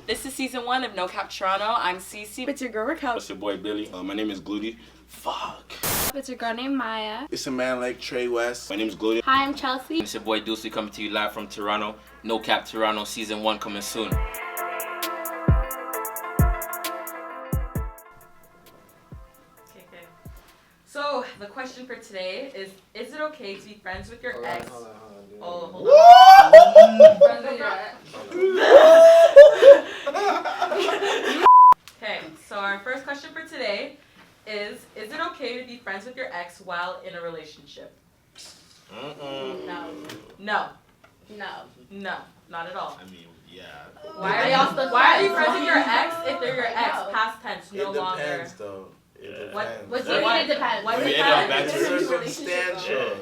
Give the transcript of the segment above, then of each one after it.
This is season 1 of NoCap Toronto. I'm Cece. It's your girl Raquel. It's your boy Billy. My name is Gluty. Fuck. It's your girl named Maya. It's a man like Trey West. My name is Gluty. Hi, I'm Chelsea. It's your boy Dulce coming to you live from Toronto. NoCap Toronto season 1 coming soon. So, the question for today is it okay to be friends with your ex? Hold on, Oh, hold on. Friends with your ex. Okay, so our first question for today is it okay to be friends with your ex while in a relationship? No. No. No. No, not at all. I mean, yeah. Why are you friends with your ex if they're your ex? Past tense, no it longer. depends, though. It depends. What do you mean it depends? What Maybe depends? it depends. Circumstantial.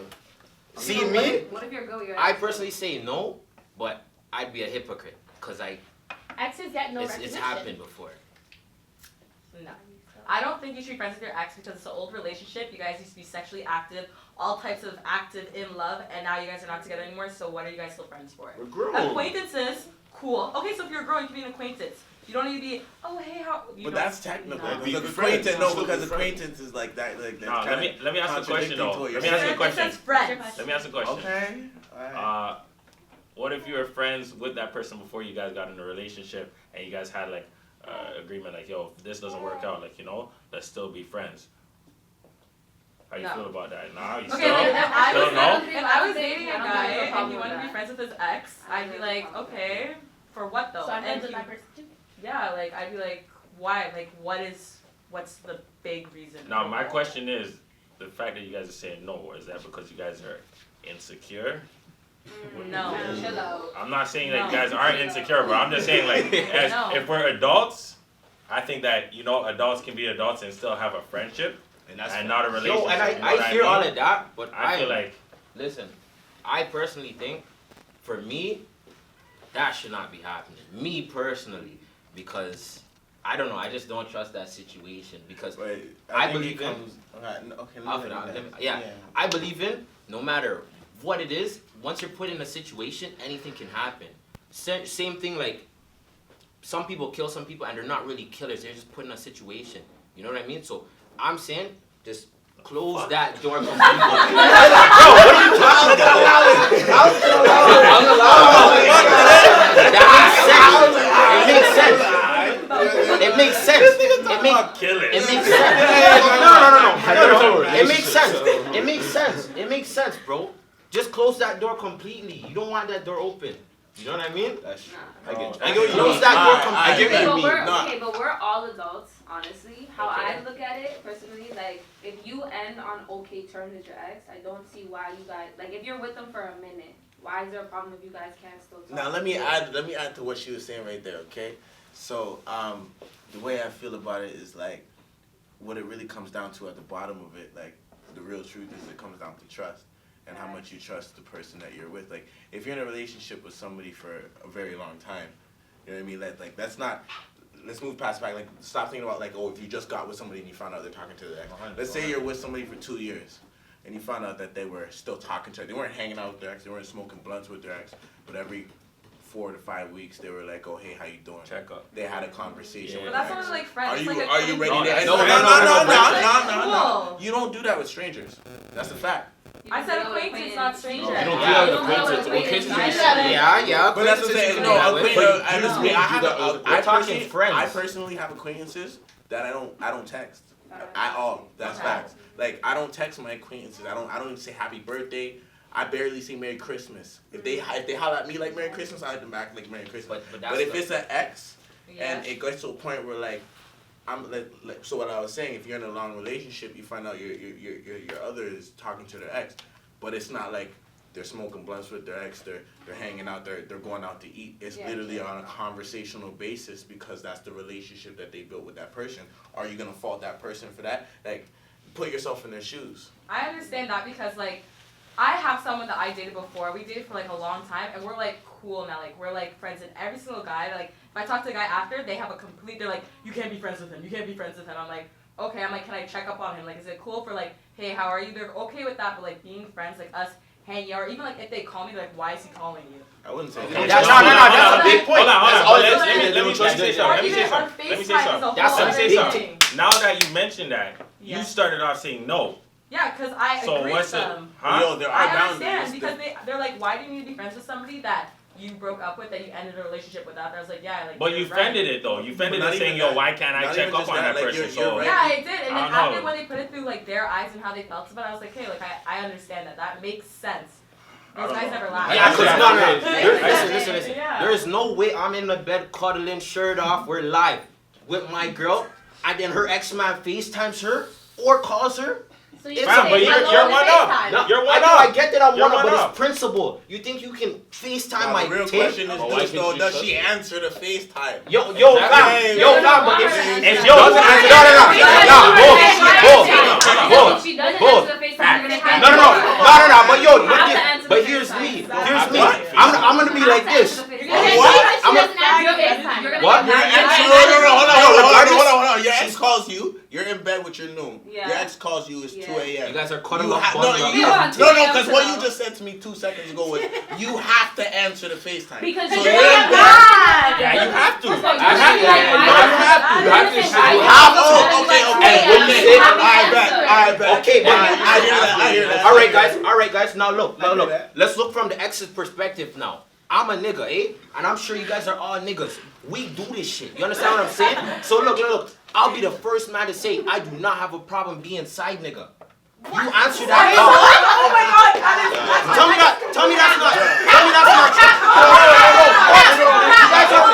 See me? What if you're going? I personally say no, but I'd be a hypocrite because Exes get no it's recognition. happened before. No. I don't think you should be friends with your ex because it's an old relationship. You guys used to be sexually active, all types of active in love, and now you guys are not together anymore, so what are you guys still friends for? We're grown. Acquaintances, cool. Okay, so if you're a girl, you can be an acquaintance. You don't need to be, oh, hey, how... But that's technical. No. Because Friends. acquaintance, no, Still because be friends. acquaintance is like that. Like Nah, let me ask you a question though. contradicting to Let me ask you a It question. says friends. Let me ask a question. Okay. Alright. What if you were friends with that person before you guys got in a relationship and you guys had like agreement like, yo, if this doesn't work out, like, you know, let's still be friends. How you No. feel about that? Nah, you Okay, still, like, no? if I was dating a I don't guy have a and problem he with wanted to be that. friends with his ex, I'd be like, okay, for what though? So I'm friends And with he- that person too. Yeah, like, I'd be like, why? Like, what's the big reason? Now, for my it? question is, the fact that you guys are saying no, is that because you guys are insecure? No. Chill out. I'm not saying that No. you guys aren't insecure, but I'm just saying like, as, No. if we're adults, I think that, you know, adults can be adults and still have a friendship and not a relationship. Yo, and you know I what hear mean? all of that, but I feel like, listen, I personally think, for me, that should not be happening. Me personally, because I don't know, I just don't trust that situation because Wait, I think believe it in- comes. Okay, I'll let me finish. know that. Yeah. I believe in no matter what it is, once you're put in a situation, anything can happen. Same thing like some people kill some people and they're not really killers, they're just put in a situation. You know what I mean? So I'm saying just close that door completely. Bro, what are you talking about? It makes sense. It makes killers. sense. No. It makes sense. It makes sense, bro. Just close that door completely. You don't want that door open. You know what I mean? I get you. I get you. Close that door I get completely. what you Okay, mean. but we're all adults, honestly. How Okay. I look at it personally, like if you end on okay terms with your ex, I don't see why you guys like if you're with them for a minute, why is there a problem if you guys can't still talk? Now let me add to what she was saying right there, okay? So the way I feel about it is like what it really comes down to at the bottom of it, like the real truth is it comes down to trust and how much you trust the person that you're with. Like if you're in a relationship with somebody for a very long time, you know what I mean? Like that's not. Let's move past the fact. Like stop thinking about like, oh, if you just got with somebody and you found out they're talking to their ex. Let's say you're with somebody for 2 years and you found out that they were still talking to her. They weren't hanging out with their ex. They weren't smoking blunts with their ex. But every 4 to 5 weeks they were like, oh, hey, how you doing? Check up. They had a conversation. Yeah. with But that's their not ex. like friends. Are it's you like a are you ready to? No, No. You don't do that with strangers. That's a fact. I said acquaintance, not stranger. You don't do Yeah, that with you don't know acquaintance. what Acquaintance acquaintance is- is. Yeah. But that's what I'm saying. No, But honestly, we're talking friends. I personally have acquaintances that I don't text at all. That's facts. Like I don't text my acquaintances. I don't even say happy birthday. I barely say Merry Christmas. If they holler at me like Merry Christmas, I hit them back like Merry Christmas. But if it's an ex Yeah. and it gets to a point where like I'm like so what I was saying, if you're in a long relationship, you find out your other is talking to their ex, but it's not like they're smoking blunts with their ex, they're hanging out, they're going out to eat. It's literally on a conversational basis because that's the relationship that they built with that person. Are you gonna fault that person for that? Like, put yourself in their shoes. I understand that because like I have someone that I dated before. We dated for like a long time and we're like cool now. Like we're like friends and every single guy, like if I talk to a guy after, they have a complete, they're like, you can't be friends with him. You can't be friends with him. I'm like, okay. I'm like, can I check up on him? Like, is it cool for like, hey, how are you? They're okay with that, but like being friends, like us hanging out, or even like if they call me, like why is he calling you? I wouldn't say Okay. that. No, that's a big point. Hold on. That's all Let it is. me say something. Or Let me even say on something. Let me say FaceTime is a something. whole That's a other big thing. Now that you mentioned that, you Yeah. started off saying no. Yeah, because I So agree what's with it? them. Huh? Yo, there are I boundaries. understand because they're like, why do you need to be friends with somebody that you broke up with, that you ended a relationship with? After I was like, yeah, like. But you're you right. fended it though. You fended But not it saying, even yo, that. why can't I Not check even up just on that, that like, person? you're So right. Yeah, I did, and I then don't after know. when they put it through like their eyes and how they felt about it, I was like, hey, like I understand that. That makes sense. Those guys never laugh. Yeah, because no. Yeah. Listen. Yeah. There is no way I'm in the bed cuddling, shirt off, we're live with my girl, and then her ex-man FaceTimes her or calls her. So It's you fine, say but hello you're on the one up. FaceTime. No, You're I one know, up. I get that I'm You're one up, one but up. it's principle. You think you can FaceTime Now, my the real tape? question is But why this can't though, you does trust she her? answer the FaceTime? Yo, Exactly. fam, Hey, yo, fam, but If if she yo, doesn't no, answer no, the hold. If she doesn't answer the FaceTime, you're gonna have No, but yo, You have to answer but the here's FaceTime. me. Exactly. Here's me. What? I'm gonna be like this. You're gonna get What? mad if she I'm a- doesn't answer your FaceTime. You're gonna What? get Your mad. ex, You're no, gonna get mad. hold on. Your ex calls you. You're in bed with your new. Yeah. Your ex calls you. It's 2 a.m. You guys are cuddling You up, ha- bundling no, up. you, You want no, 2 a.m. because to what know. you just said to me 2 seconds ago was you have to answer the FaceTime. Because so you're you're in gonna bed. get Yeah, you have to. First of all, You have to. you're like, why- You have to. You have to. Listen, why You you have have to. to? Okay. And when you say- I bet. Okay, but I hear that. all right, guys. Now look. I hear that. Let's look from the ex's perspective now. I'm a nigga, eh? And I'm sure you guys are all niggas. We do this shit. You understand what I'm saying? So look. I'll be the first man to say I do not have a problem being side nigga. You answer that. Oh my god, that is. Tell me that's not. Tell me that's not true. You guys are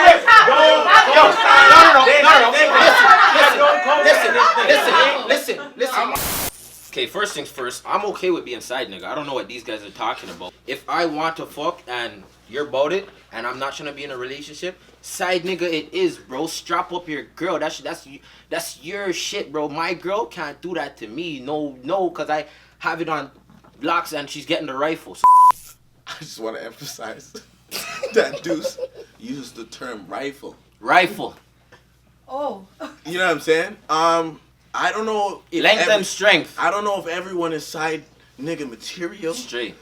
rich. Listen. Okay, first things first, I'm okay with being side nigga. I don't know what these guys are talking about. If I want to fuck and you're about it and I'm not trying to be in a relationship, side nigga it is, bro. Strap up your girl. That's your shit, bro. My girl can't do that to me. No, cause I have it on locks and she's getting the rifle. So I just want to emphasize that Deuce used the term rifle. rifle. Oh. You know what I'm saying? I don't know if Length and strength. I don't know if everyone is side nigga material, Straight.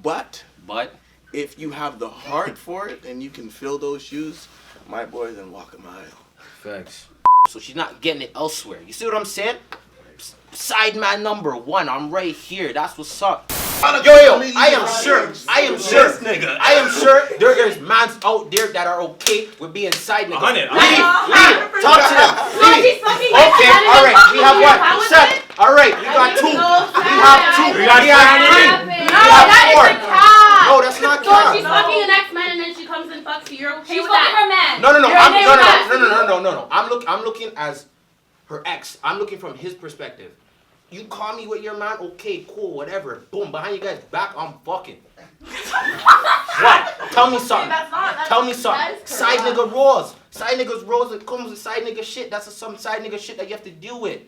but But if you have the heart for it and you can fill those shoes, my boy, then walk a mile. facts. So she's not getting it elsewhere. You see what I'm saying? Side man number 1. I'm right here. That's what's up. Yo, I am sure there's mans out there that are okay with being side nigga. 100. Leave. Talk to them. Leave. Okay, alright, we have one. Set. Alright, we got 2. We have 2. We have 3. We have 4. No, that's not So cap. she's fucking an ex-man and then she comes and fucks you. You're okay She's with fucking that? her man. No. You're okay with that? No. I'm looking as her ex. I'm looking from his perspective. You call me with your man, okay, cool, whatever. Boom, behind you guys' back, I'm fucking. What? Tell me something. Tell me something. Side nigga rolls. Side niggas rolls. It comes with side nigga shit. That's some side nigga shit that you have to deal with.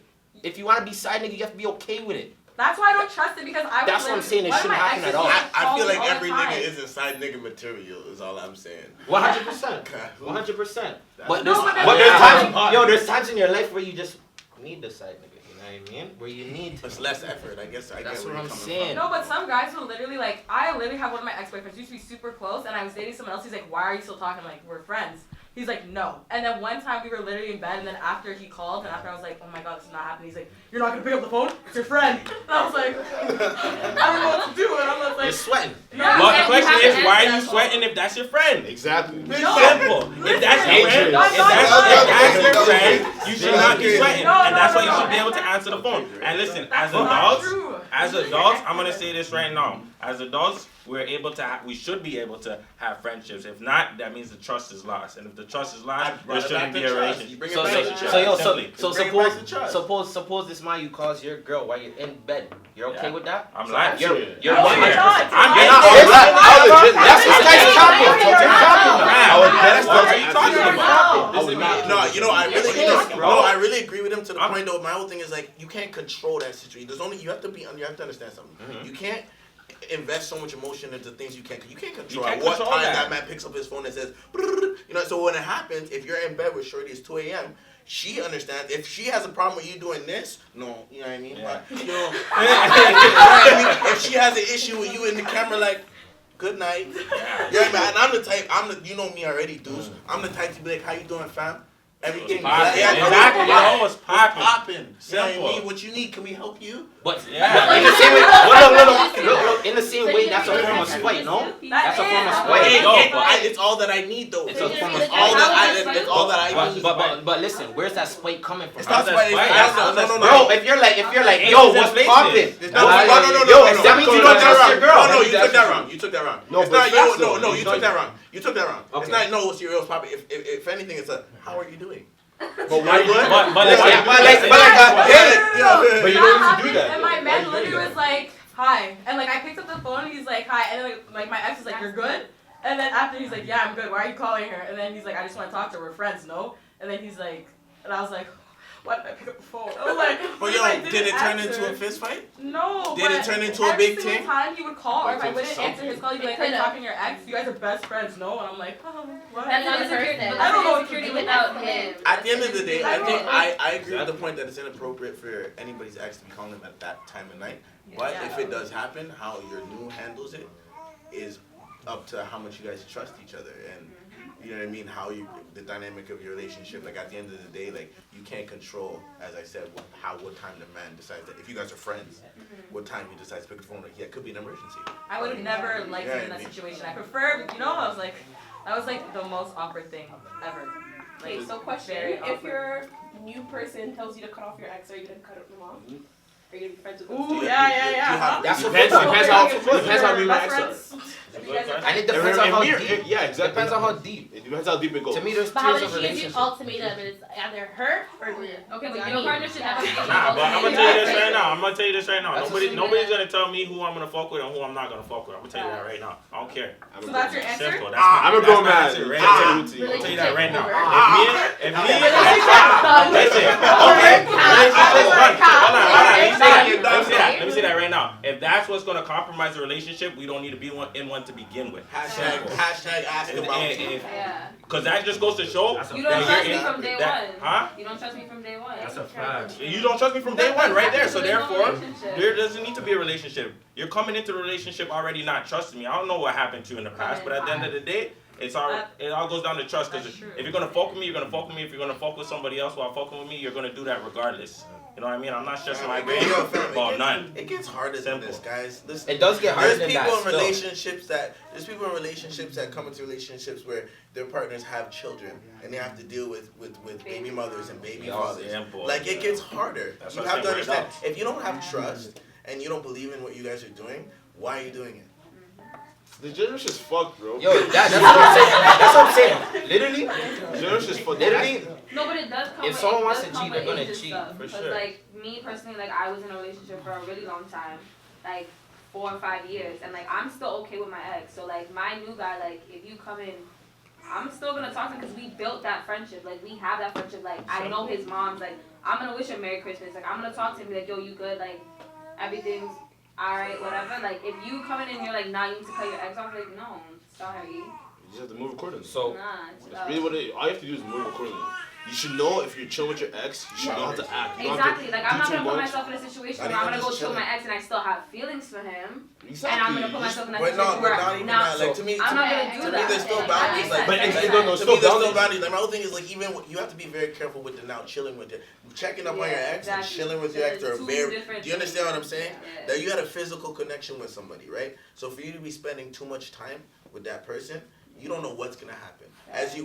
If you want to be side nigga, you have to be okay with it. That's why I don't trust it because I. That's what I'm saying, it one of shouldn't my happen exes at all. used to I call feel me like all the every time. nigga isn't side nigga material, is all I'm saying. 100%. 100%. But No, but there's that's- times, there's times in your life where you just need the side nigga. You know what I mean? Where you need. It's less effort, I guess. I That's get where what you're I'm coming saying. No, but some guys will literally like. I literally have one of my ex-boyfriends used to be super close, and I was dating someone else. He's like, "Why are you still talking?" I'm like, "We're friends." He's like, "No." And then one time we were literally in bed, and then after he called, and after I was like, "Oh my god, this is not happening." He's like, "You're not gonna pick up the phone? It's your friend." And I was like, I don't know what to do, and I'm just You're like, sweating. yeah. But the You question have to is, why are you answer that sweating if that's your friend? Exactly. No. Simple. If that's your friend, No, if no, that's no. your friend, you should not be sweating, No, and that's no, why you no. should be able to answer the phone. And listen, That's as not adults, true. I'm gonna say this right now. As adults, we should be able to have friendships. If not, that means the trust is lost. And if the trust is lost, there shouldn't be a relationship. Suppose this man you calls your girl while you're in bed. You're okay Yeah. with that? I'm lying. You're No, one you're not. I'm You're getting not. there. That's what guys are talking. You're talking now. What are you talking about? No, I really agree with him to the point though. My whole thing is like you can't control that situation. You have to understand something. You can't invest so much emotion into things you can't control. can't At what control time that. man picks up his phone and says, "Brrr," you know. So when it happens, if you're in bed with Shorty, it's 2 a.m. She understands. If she has a problem with you doing this, no, you know what I mean. Yeah. But, you know, I mean, if she has an issue with you in the camera, like, good night. You know what I mean? And I'm the type. You know me already, dudes. I'm the type to be like, how you doing, fam? Everything. Poppin'. Yeah, Exactly. You know, it's popping. Popping. You know what I Simple. mean? What you need? Can we help you? But Yeah. in the same way, look, in the same way, that's a form of spite, no? That's a form of it. spite. Hey, No, it's all that I need, though. It's a form of It's all that spite. it's all that I need. But listen, where's that spite coming from? It's not How's that spite. spite? No. Bro, if you're like, Hey, yo, it's what's inflation. poppin'? It's not, no. Yo, no. that means you You don't took that trust wrong. your girl. No, you took that wrong. You took that wrong. No, It's but not it's yo. facts, though. No, you took that wrong. You took that wrong. It's Okay. not no. What's your real poppy? If anything, it's a how are you doing? But why you But- but but listen, like- but like- But you don't need to do that, And though. my Why man you doing literally that? was like, hi. And like I picked up the phone and he's like, hi. And then like my ex was like, you're good? And then after he's like, yeah, I'm good. Why are you calling her? And then he's like, I just want to talk to her. We're friends, no? And then he's like, and I was like, why did I pick up the phone? I was like, But what yo, if I did didn't it turn answer? into a fist fight? No. Did it but turn into a every big single thing? time he would call, or if I It's wouldn't answer his call, he'd be like, are you talking to your ex? You guys are best friends, no? And I'm like, oh, what? That's not insecurity. person. But I don't know what that's to insecurity do. without him. At the end of the day, I think I I agree with the point that it's inappropriate for anybody's ex to be calling them at that time of night. But Yeah. if it does happen, how your new handles it is up to how much you guys trust each other and you know what I mean, how you the dynamic of your relationship. Like at the end of the day, like you can't control, as I said, what time the man decides that if you guys are friends, what time he decides to pick the phone. Like yeah, it could be an emergency. I would have never liked him in that situation. I prefer, you know, I was like, that was like the most awkward thing ever. Okay, Like, so question: very if awkward. your new person tells you to cut off your ex, are you gonna cut them off? Are you gonna be friends with them? Ooh, still? yeah. That's what Depends how me and my Best ex friends. It's a good question. And it depends on how deep. Yeah, exactly. Depends on how deep. It depends how deep it goes. To me, there's But how tiers does of she give you relationship. ultimatum? It's either her or me. Okay, but I your mean, partner should never be Nah, but I'm gonna tell you this right now. I'm gonna tell you this right now. That's Nobody's gonna tell me who I'm gonna fuck with and who I'm not gonna fuck with. I'm gonna tell you that right now. I don't care. So that's your answer? Simple. I'm a grown man. That's my answer right I'll now. tell you to you. I'll tell you that right now. Relationship If me, listen, okay, relationship, hold on. Let me say that right now. If that's what's gonna compromise the relationship, we don't need to be in one to begin with. Hashtag ask about me. Yeah. Cause that just goes to show. You don't trust me from day that- one. Huh? You don't trust me from day one. That's a fact. You don't trust me from day one, right there. So There's no therefore, relationship. there doesn't need to be a relationship. You're coming into the relationship already not trusting me. I don't know what happened to you in the past, but at the end of the day, it all goes down to trust. Because That's true. if you're gonna fuck with me, you're gonna fuck with me. If you're gonna fuck with somebody else while fucking with me, you're gonna do that regardless. You know what I mean? I'm not stressing my brain about none. It gets harder than this, guys. Listen, It does get harder there's than people that. in Still. relationships that come into relationships where their partners have children and they have to deal with baby mothers and baby fathers. Simple. Like it gets harder. That's You what have I'm to saying right understand. If you don't have trust and you don't believe in what you guys are doing, why are you doing it? The generation's fucked, bro. Yo, that's what I'm saying. That's what I'm saying. Literally, The generation's fucked. literally, No, but it does come If with, someone it wants does to come cheat, with they're gonna age and cheat, stuff. for Because, sure. like, me personally, like, I was in a relationship for a really long time, like 4 or 5 years, and like I'm still okay with my ex. So like my new guy, like if you come in, I'm still gonna talk to him because we built that friendship. Like we have that friendship. Like I know his mom's. Like I'm gonna wish him Merry Christmas. Like I'm gonna talk to him, be like, yo, you good? Like everything's alright, whatever. Like if you come in and you're like, nah, you need to cut your ex off. Like no, sorry, You just have to move accordingly. so nah. It's, That's really what it, all you have to do is move accordingly. You should know if you're chilling with your ex, you should know how to act. You don't have to Exactly. Like I'm do not too gonna put much. myself in a situation Not where I'm even gonna go just chill with chilling. my ex and I still have feelings for him, Exactly. and I'm gonna put myself in that But situation no, where not even now that. Like to me, I'm not gonna to do to me, that. there's still Like, boundaries. that Like, But makes it's- sense. no, to me, still there's still boundaries. boundaries. Like my whole thing is like even you have to be very careful with the now chilling with it, checking up on your ex and exactly. chilling with your ex are Two very. different Do you understand what I'm things. saying? Yeah. That you had a physical connection with somebody, right? So for you to be spending too much time with that person, you don't know what's gonna happen.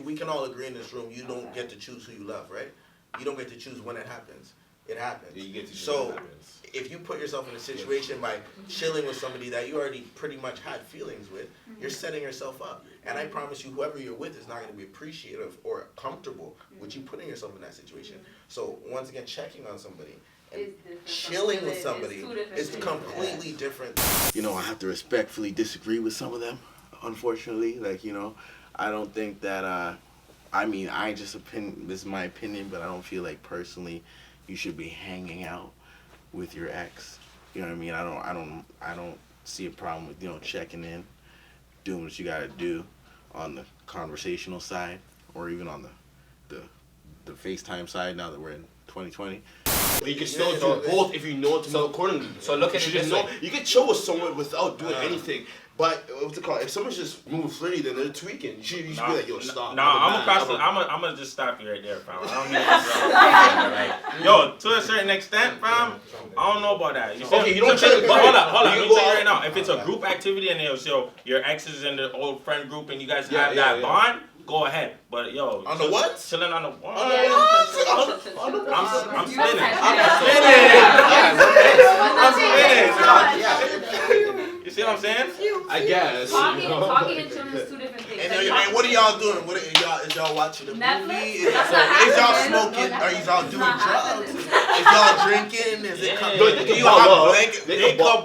We can all agree in this room, you don't get to choose who you love, right? You don't get to choose when it happens. It happens. You get to So, what happens. if you put yourself in a situation by chilling with somebody that you already pretty much had feelings with, you're setting yourself up. And I promise you, whoever you're with is not going to be appreciative or comfortable with you putting yourself in that situation. So, once again, checking on somebody and It's different. chilling with It's somebody two different is things. completely different. You know, I have to respectfully disagree with some of them, unfortunately. Like, you know, I don't think that, this is my opinion, but I don't feel like personally you should be hanging out with your ex. You know what I mean? I don't see a problem with, checking in, doing what you gotta do on the conversational side, or even on the FaceTime side now that we're in 2020. But you can still do both if you know to move accordingly. So look at you it this way. You can chill with someone without doing anything. But what's it called? If someone's just moving flirty, then they're tweaking. You should be like, yo, stop. I'm gonna just stop you right there, fam. I don't need to yo, to a certain extent, fam. I don't know about that. You okay, you don't chill. But hold up. Let me tell you right now. If it's a group activity and your ex is in the old friend group and you guys have that bond, go ahead. But yo, on the what? Chilling on the what? On the what? I'm spinning. You see what I'm saying? I guess. Talking and chilling is two different things. And what are y'all doing? Is y'all watching a Netflix? movie? Is y'all smoking? Are y'all doing drugs? Is y'all drinking? Is it coming? They could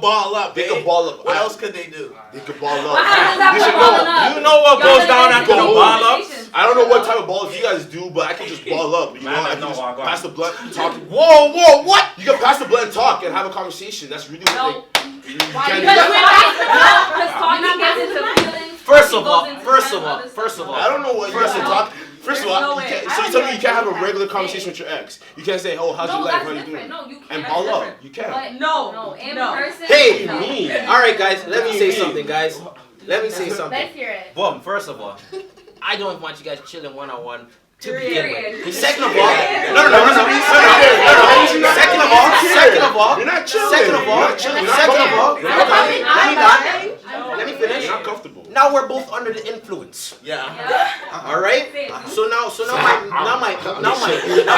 ball up. They could ball up. What else could they do? They could ball up. What happens after balling up? You know what goes down after the ball up? I don't know what type of balls you guys do, but I can just ball up. You know, I can just pass the blunt, talk. Whoa, what? You can pass the blunt and talk and have a conversation. That's really what Why? Because talking gets into feelings. First of all, I don't know what you're talking. First of all, so you tell me you can't have a regular conversation with your ex. You can't say, "Oh, how's your life? How you doing?" No, you can't. And ball up. You can't. No, in person. Hey, me. All right, guys. Let me say something, guys. Let me say something. Let's hear it. Boom. First of all, I don't want you guys chilling one-on-one to begin with. Period. Second of all, no. Second of all, you're not chilling. Second of all, let me finish. You're not comfortable. Now we're both under the influence. Yeah. All right. So now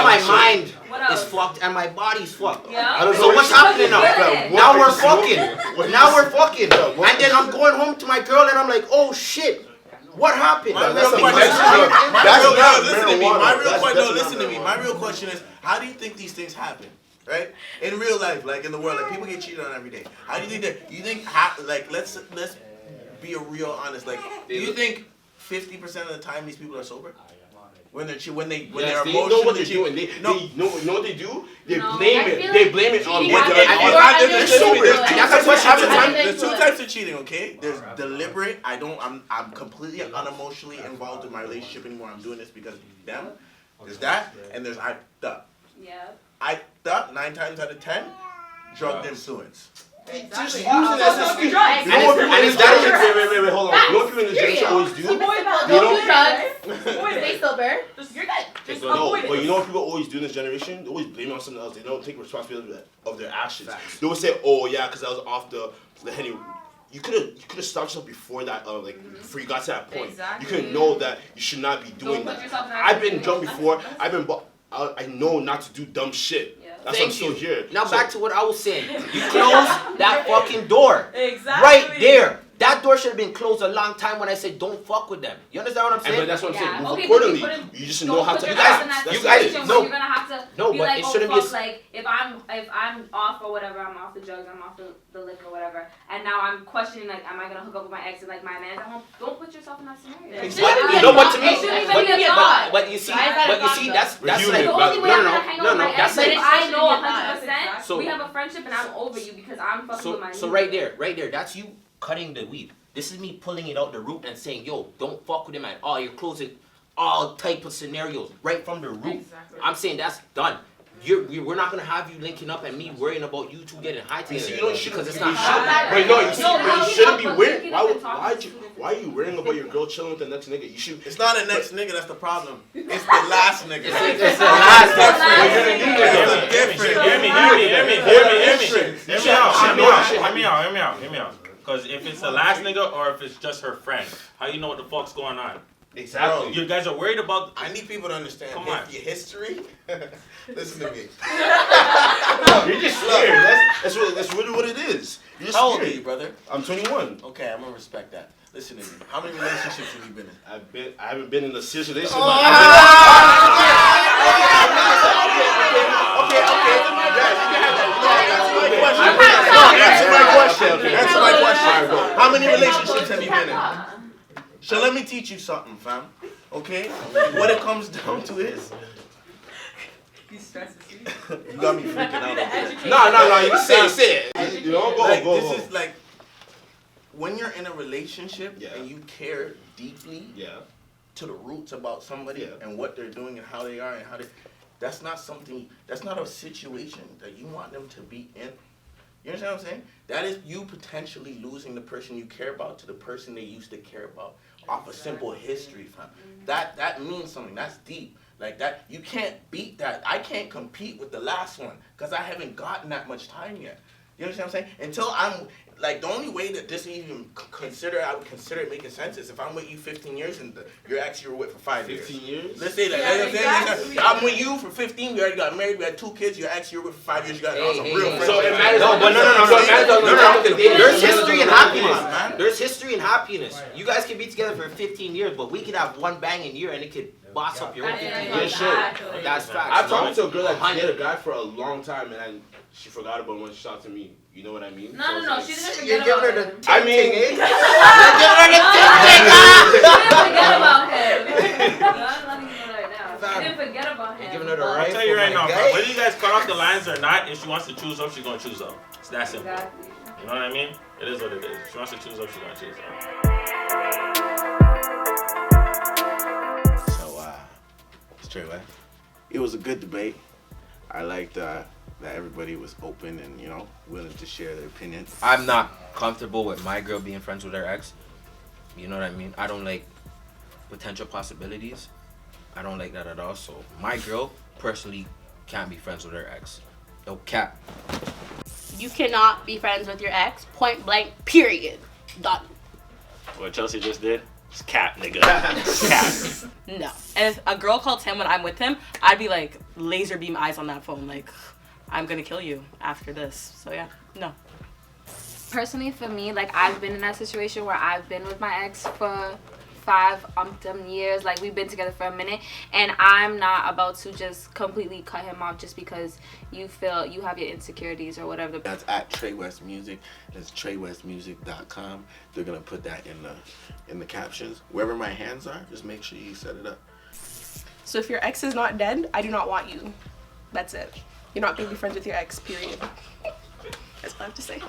my mind is fucked and my body's fucked. Yeah. So what's happening now? Now we're fucking. And then I'm going home to my girl and I'm like, oh shit. What happened? Listen to me. My real question is, how do you think these things happen? Right? In real life, like in the world, like people get cheated on every day. How do you think that? You think let's be a real honest. Like, do you think 50% of the time these people are sober? When they're emotionally know what they're doing. They know what they do. They blame it. Like They blame it on what There's they're two types of cheating, okay? There's deliberate. I'm completely unemotionally involved in my relationship anymore. I'm doing this because of them. There's that, and there's I up. Yeah. I up 9 times out of 10, drug influence. Just using it as an excuse. Wait, hold on. You know what people in this generation always do? Stay sober. You're good. No, but you know what people always do in this generation? They always blame it on something else. They don't take responsibility of their actions. They always say, "Oh yeah, because I was off the Henny." You could have stopped yourself before that, before you got to that point. Exactly. You couldn't know that you should not be doing that. I've been drunk before. I know not to do dumb shit. Yeah. That's why I'm still here. Now back to what I was saying. You close that fucking door. Exactly. Right there. That door should have been closed a long time when I said don't fuck with them. You understand what I'm saying? But that's what I'm saying. Move Okay, accordingly. but You just know how to. You guys, no. no. You're gonna have to No, be but like, it oh shouldn't be fuck, like if I'm off or whatever, I'm off the drugs, I'm off the liquor, whatever, and now I'm questioning like, am I gonna hook up with my ex and like my man's at home? Don't put yourself in that scenario. But you know what to me? It shouldn't even be a thought. But you see, that's The like only way I'm gonna hang out with my ex that's is like if I know Exactly. 100% So- we have a friendship and I'm over you because I'm fucking with my so new right nigga. there, that's you cutting the weed. This is me pulling it out the root and saying, yo, don't fuck with him at all. You're closing all type of scenarios right from the root. Exactly. I'm saying that's done. We're not gonna have you linking up and me worrying about you two getting high together. See, you know, because it's you not shouldn't- happening. But no, you see, No, but no, you shouldn't be but worried. linking Why up and talking are you worrying about your girl chilling with the next nigga? You should. It's not a next nigga that's the problem. It's the last nigga. It's the last Hear me out. Because if it's the last nigga or if it's just her friend, how you know what the fuck's going on? Exactly. You guys are worried about. I need people to understand Come on. your history. Listen to me. You're just scared. That's really what it is. You're just How old are scared. you, brother? I'm 21. Okay, I'm gonna respect that. Listen to me. How many relationships have you been in? I haven't been in a serious relationship. Answer my question. How many relationships have you been in? So let me teach you something, fam. Okay? What it comes down to is, He stresses you. you got me freaking out. No. You say it. You know, Like, go. this is like, when you're in a relationship Yeah. and you care deeply Yeah. to the roots about somebody Yeah. and what they're doing and how they are and how they, that's not a situation that you want them to be in. You understand what I'm saying? That is you potentially losing the person you care about to the person they used to care about off a simple history, fam. That means something. That's deep. Like that, you can't beat that. I can't compete with the last one because I haven't gotten that much time yet. You understand what I'm saying? Until I'm like, the only way that this even I would consider it making sense is if I'm with you 15 years and your ex you were with for 5 years. 15 years? Let's say that. Yeah, exactly. I'm with you for 15. We already got married. We had 2 kids. Your ex you were with for 5 years. You got some real friends. So it matters. No, but no. There's history and Come on, happiness. man. There's history and happiness. You guys can be together for 15 years, but we could have one banging year and it could boss up your whole 15 Yeah, years. sure. That's facts. I've talked to a girl that dated a guy for a long time and she forgot about him when she talked to me. You know what I mean? No, So no, it's no. like- She didn't You're forget giving her about the him. I mean, eh? She didn't forget about him. I'm letting you know right now. She didn't forget about him. You're giving her the but- right. I'll tell you right now, Okay. bro, whether you guys cut off the lines or not, if she wants to choose up, she's gonna choose up. It's that simple. Exactly. You know what I mean? It is what it is. If she wants to choose up, she's gonna choose up. So, straight away, it was a good debate. I liked that everybody was open and, you know, willing to share their opinions. I'm not comfortable with my girl being friends with her ex. You know what I mean? I don't like potential possibilities. I don't like that at all. So my girl personally can't be friends with her ex. No cap. You cannot be friends with your ex. Point blank. Period. Done. What Chelsea just did, it's cap, nigga. It's cap. No. And if a girl called him when I'm with him, I'd be like laser beam eyes on that phone. Like, I'm gonna kill you after this. So yeah, no. Personally, for me, like, I've been in that situation where I've been with my ex for 5 years. Like, we've been together for a minute, and I'm not about to just completely cut him off just because you feel you have your insecurities or whatever. That's at Trey West Music. It's TreyWestMusic.com. They're gonna put that in the captions. Wherever my hands are, just make sure you set it up. So if your ex is not dead, I do not want you. That's it. You're not gonna be friends with your ex. Period. That's all I have to say.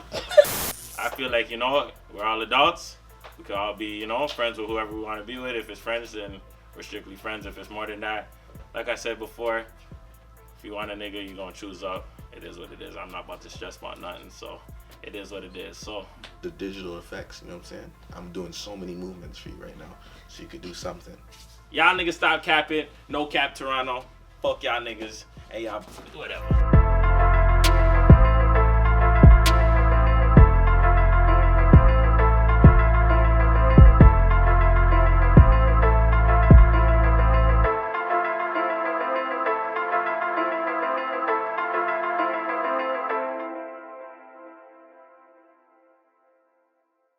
I feel like, you know, we're all adults. We could all be, you know, friends with whoever we want to be with. If it's friends, then we're strictly friends. If it's more than that, like I said before, if you want a nigga, you're gonna choose up. It is what it is. I'm not about to stress about nothing, so it is what it is. So The digital effects, you know what I'm saying? I'm doing so many movements for you right now, so you could do something. y'all niggas stop capping. No cap Toronto. Fuck y'all niggas. Hey y'all, whatever.